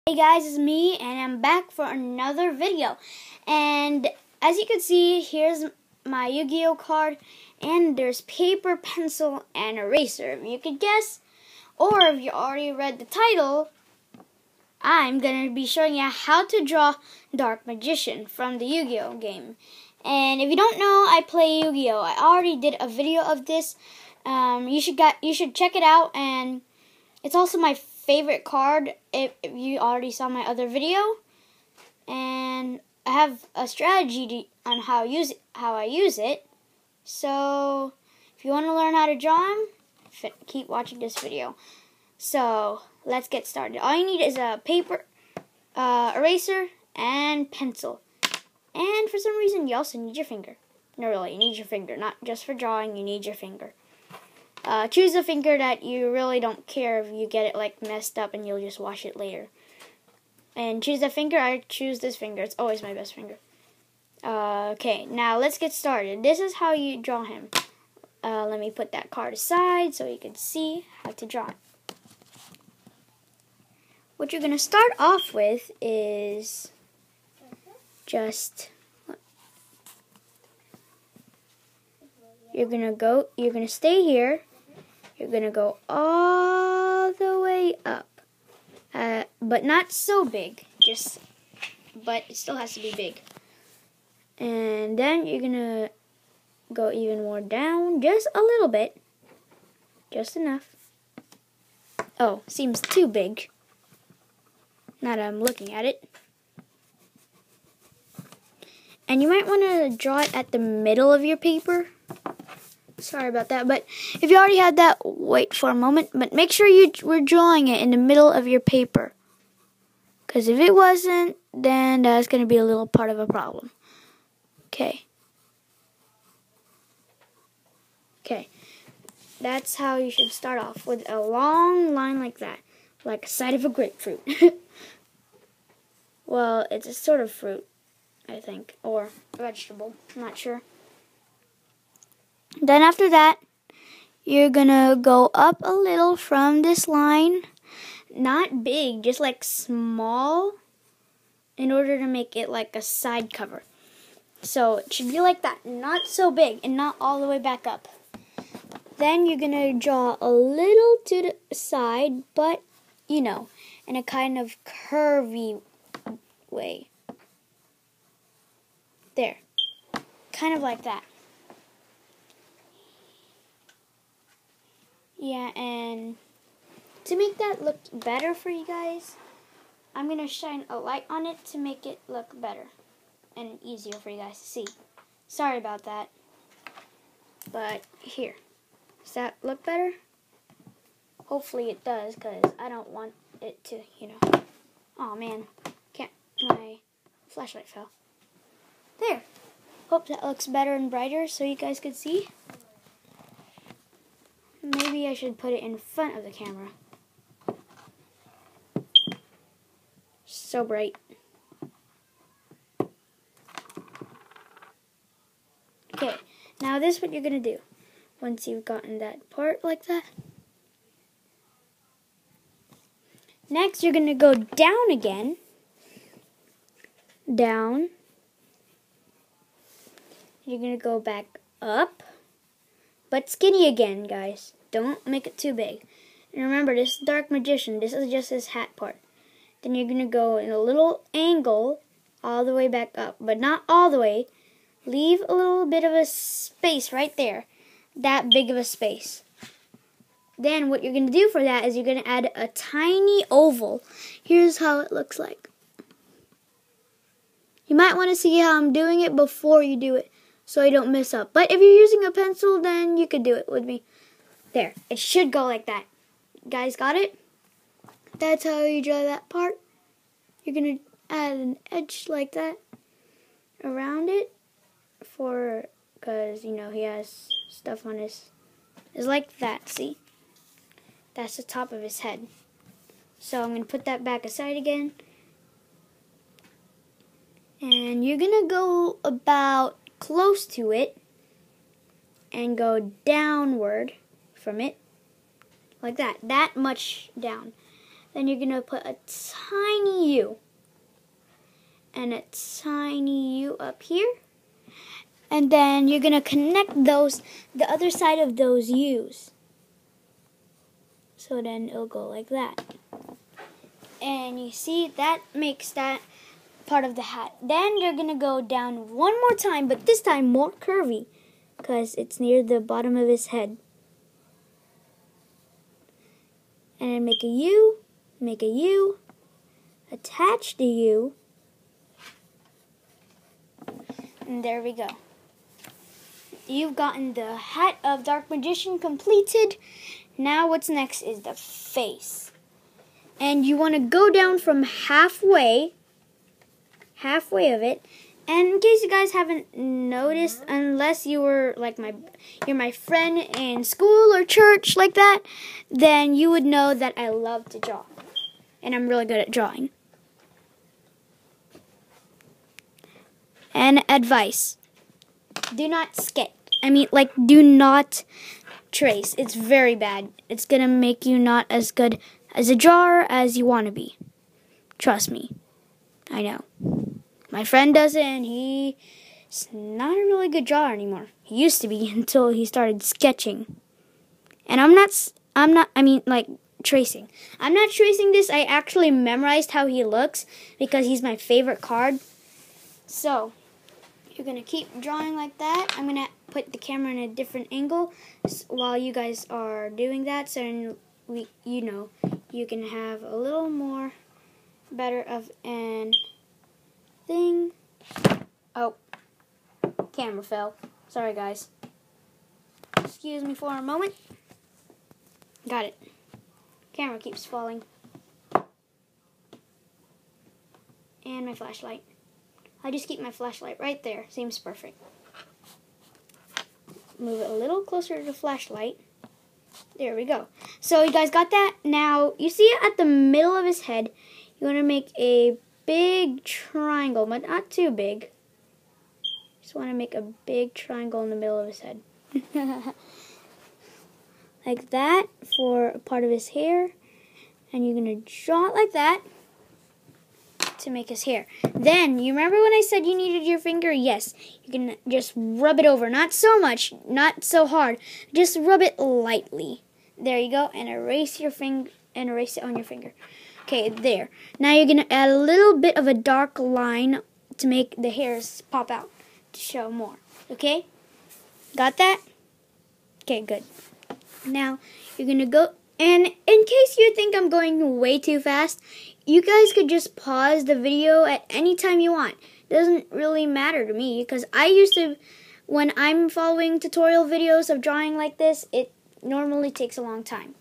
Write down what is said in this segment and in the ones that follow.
Hey guys, it's me and I'm back for another video. And as you can see, here's my Yu-Gi-Oh card and there's paper, pencil, and eraser. If you could guess, or if you already read the title, I'm going to be showing you how to draw Dark Magician from the Yu-Gi-Oh game. And if you don't know, I play Yu-Gi-Oh. I already did a video of this. You should check it out, and it's also my favorite card if you already saw my other video. And I have a strategy on how I use it. So if you want to learn how to draw them, keep watching this video. So let's get started. All you need is a paper, eraser, and pencil. And for some reason, you also need your finger. No, really, you need your finger. Not just for drawing, you need your finger. Choose a finger that you really don't care if you get it like messed up and you'll just wash it later. And choose a finger. I choose this finger. It's always my best finger. Okay, now let's get started. This is how you draw him. Let me put that card aside so you can see how to draw it. What you're going to start off with is you're going to stay here. You're going to go all the way up. But not so big, but it still has to be big. And then you're going to go even more down, just a little bit. Just enough. Oh, seems too big. Now that I'm looking at it. And you might want to draw it at the middle of your paper. Sorry about that, but if you already had that, wait for a moment. But make sure you were drawing it in the middle of your paper. Because if it wasn't, then that's going to be a little part of a problem. Okay. Okay. That's how you should start off, with a long line like that. Like a side of a grapefruit. Well, it's a sort of fruit, I think. Or vegetable. I'm not sure. Then after that, you're going to go up a little from this line. Not big, just like small, in order to make it like a side cover. So it should be like that, not so big and not all the way back up. Then you're going to draw a little to the side, but, you know, in a kind of curvy way. There. Kind of like that. Yeah, and to make that look better for you guys, I'm going to shine a light on it to make it look better and easier for you guys to see. Sorry about that. But here. Does that look better? Hopefully it does, because I don't want it to, you know. Oh man, my flashlight fell. There. Hope that looks better and brighter so you guys can see. Maybe I should put it in front of the camera. So bright. Okay, now this is what you're going to do. Once you've gotten that part like that. Next, you're going to go down again. Down. You're going to go back up. But skinny again, guys. Don't make it too big. And remember, this is Dark Magician. This is just his hat part. Then you're going to go in a little angle all the way back up. But not all the way. Leave a little bit of a space right there. That big of a space. Then what you're going to do for that is you're going to add a tiny oval. Here's how it looks like. You might want to see how I'm doing it before you do it, so you don't mess up. But if you're using a pencil, then you could do it with me. There. It should go like that. Guys, got it? That's how you draw that part. You're going to add an edge like that around it because, you know, he has stuff on his... It's like that, see? That's the top of his head. So I'm going to put that back aside again. And you're going to go about close to it and go downward from it like that much down. Then you're going to put a tiny and a tiny U up here. And then you're going to connect those, the other side of those U's. So then it'll go like that. And you see, that makes that part of the hat. Then you're going to go down one more time, but this time more curvy, because it's near the bottom of his head. And then make a U, attach the U, and there we go. You've gotten the hat of Dark Magician completed. Now what's next is the face. And you want to go down from halfway of it. And in case you guys haven't noticed, unless you were like you're my friend in school or church like that, then you would know that I love to draw. And I'm really good at drawing. And advice. Do not sketch. Do not trace. It's very bad. It's going to make you not as good as a drawer as you want to be. Trust me. I know. My friend does it, and he's not a really good drawer anymore. He used to be until he started sketching. And tracing. I'm not tracing this. I actually memorized how he looks because he's my favorite card. So, you're going to keep drawing like that. I'm going to put the camera in a different angle while you guys are doing that, so you can have a little more better of an thing. Oh, camera fell. Sorry, guys. Excuse me for a moment. Got it. Camera keeps falling. And my flashlight. I just keep my flashlight right there. Seems perfect. Move it a little closer to the flashlight. There we go. So you guys got that? Now, you see it at the middle of his head. You want to make a big triangle, but not too big. Just want to make a big triangle in the middle of his head. Like that for a part of his hair. And you're going to draw it like that to make his hair. Then, you remember when I said you needed your finger? Yes. You can just rub it over. Not so much, not so hard. Just rub it lightly. There you go. And erase your finger and erase it on your finger. Okay, there. Now you're going to add a little bit of a dark line to make the hairs pop out, to show more. Okay? Got that? Okay, good. Now, you're going to go, and in case you think I'm going way too fast, you guys could just pause the video at any time you want. It doesn't really matter to me, because I used to, when I'm following tutorial videos of drawing like this, it normally takes a long time.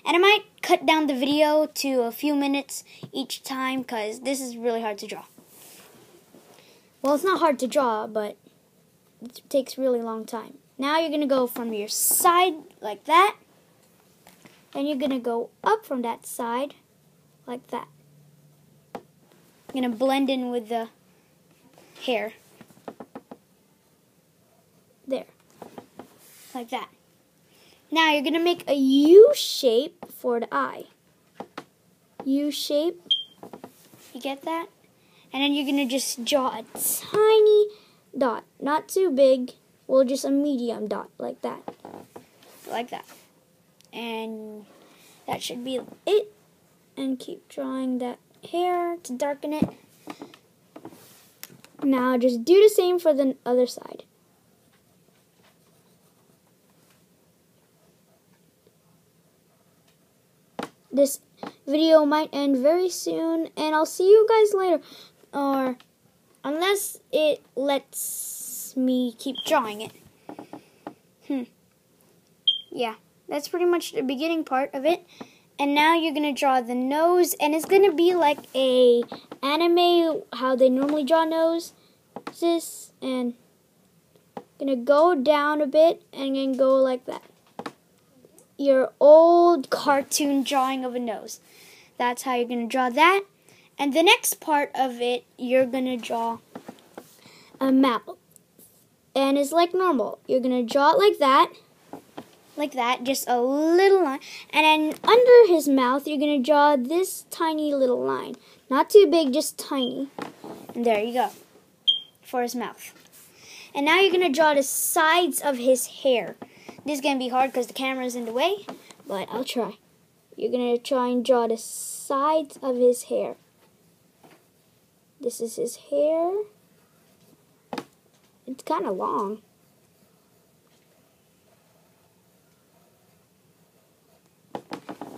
And I might cut down the video to a few minutes each time, because this is really hard to draw. Well, it's not hard to draw, but it takes a really long time. Now you're going to go from your side like that. And you're going to go up from that side like that. You're going to blend in with the hair. There. Like that. Now you're going to make a U shape for the eye. U shape. You get that? And then you're going to just draw a tiny dot. Not too big. Well, just a medium dot like that. Like that. And that should be it. And keep drawing that hair to darken it. Now just do the same for the other side. This video might end very soon, and I'll see you guys later. Or unless it lets me keep drawing it. Yeah, that's pretty much the beginning part of it. And now you're going to draw the nose, and it's going to be like a anime, how they normally draw noses. And going to go down a bit and then go like that. Your old cartoon drawing of a nose. That's how you're going to draw that. And the next part of it, you're going to draw a mouth. And it's like normal. You're going to draw it like that. Like that, just a little line. And then under his mouth, you're going to draw this tiny little line. Not too big, just tiny. And there you go. For his mouth. And now you're going to draw the sides of his hair. This is going to be hard because the camera is in the way, but I'll try. You're going to try and draw the sides of his hair. This is his hair. It's kind of long.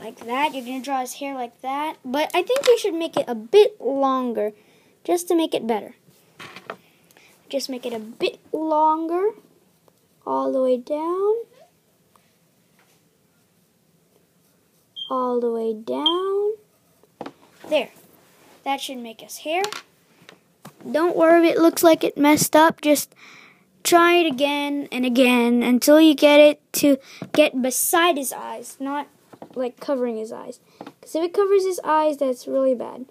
Like that. You're going to draw his hair like that. But I think you should make it a bit longer just to make it better. Just make it a bit longer. All the way down. All the way down. There. That should make his hair. Don't worry if it looks like it messed up. Just try it again and again until you get it to get beside his eyes, not like covering his eyes. Because if it covers his eyes, that's really bad.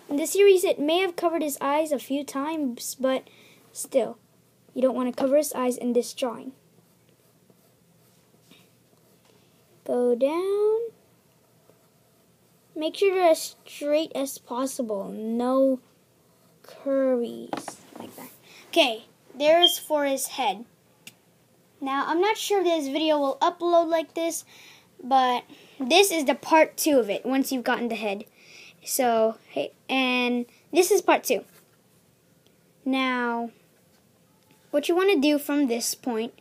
In this series, it may have covered his eyes a few times, but still, you don't want to cover his eyes in this drawing. Go down. Make sure they're as straight as possible. No curvies like that. Okay, there's for his head. Now, I'm not sure if this video will upload like this, but this is the part 2 of it once you've gotten the head. So, hey, and this is part 2. Now, what you want to do from this point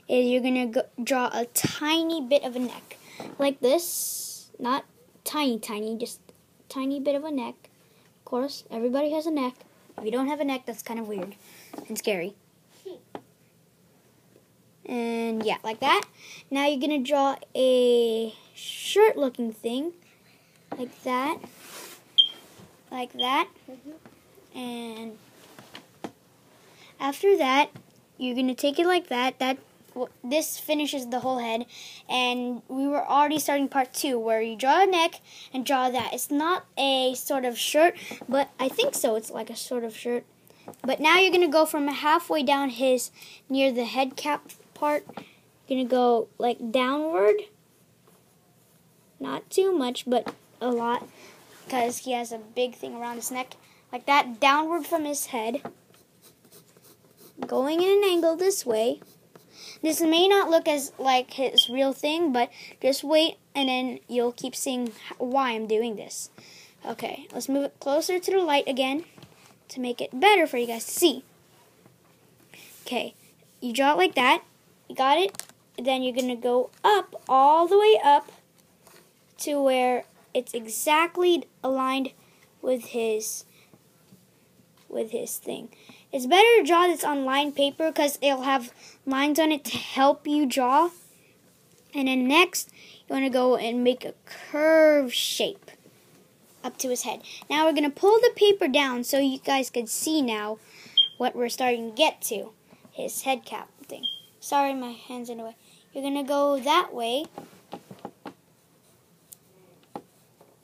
is you're going to draw a tiny bit of a neck. Like this. Not tiny, just a tiny bit of a neck. Of course, everybody has a neck. If you don't have a neck, that's kind of weird and scary. And yeah, like that. Now you're going to draw a shirt-looking thing. Like that. Like that. And after that, you're going to take it like that. This finishes the whole head. And we were already starting part 2 where you draw a neck and draw that. It's not a sort of shirt, but I think so. It's like a sort of shirt. But now you're going to go from halfway down near the head cap part. You're going to go like downward. Not too much, but a lot. Because he has a big thing around his neck. Like that, downward from his head. Going in an angle this way. This may not look as like his real thing, but just wait and then you'll keep seeing why I'm doing this. Okay, let's move it closer to the light again to make it better for you guys to see. Okay, you draw it like that. You got it? Then you're going to go up, all the way up to where it's exactly aligned with his thing. It's better to draw this on lined paper because it'll have lines on it to help you draw. And then next, you want to go and make a curved shape up to his head. Now we're going to pull the paper down so you guys can see now what we're starting to get to. His head cap thing. Sorry, my hand's in the way. You're going to go that way.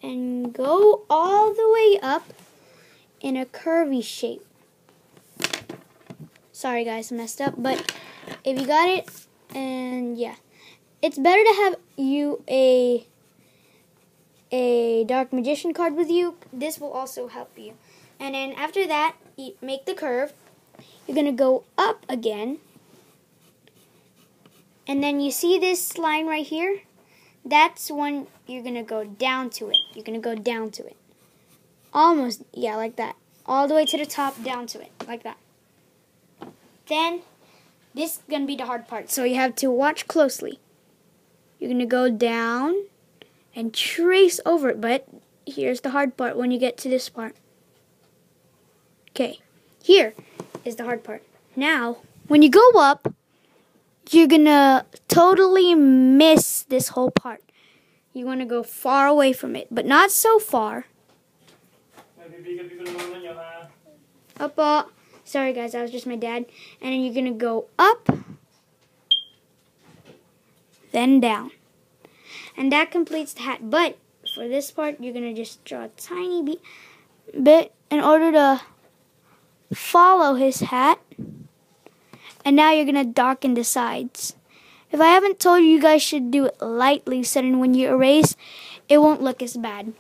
And go all the way up in a curvy shape. Sorry guys, I messed up, but if you got it, and yeah. It's better to have you a dark magician card with you. This will also help you. And then after that, you make the curve. You're going to go up again. And then you see this line right here? That's when you're going to go down to it. You're going to go down to it. Almost, yeah, like that. All the way to the top, down to it, like that. Then, this is going to be the hard part, so you have to watch closely. You're going to go down and trace over it, but here's the hard part when you get to this part. Okay, here is the hard part. Now, when you go up, you're going to totally miss this whole part. You want to go far away from it, but not so far. Up. Sorry guys, that was just my dad. And then you're going to go up, then down. And that completes the hat. But for this part, you're going to just draw a tiny bit in order to follow his hat. And now you're going to darken the sides. If I haven't told you, you guys should do it lightly so then when you erase, it won't look as bad.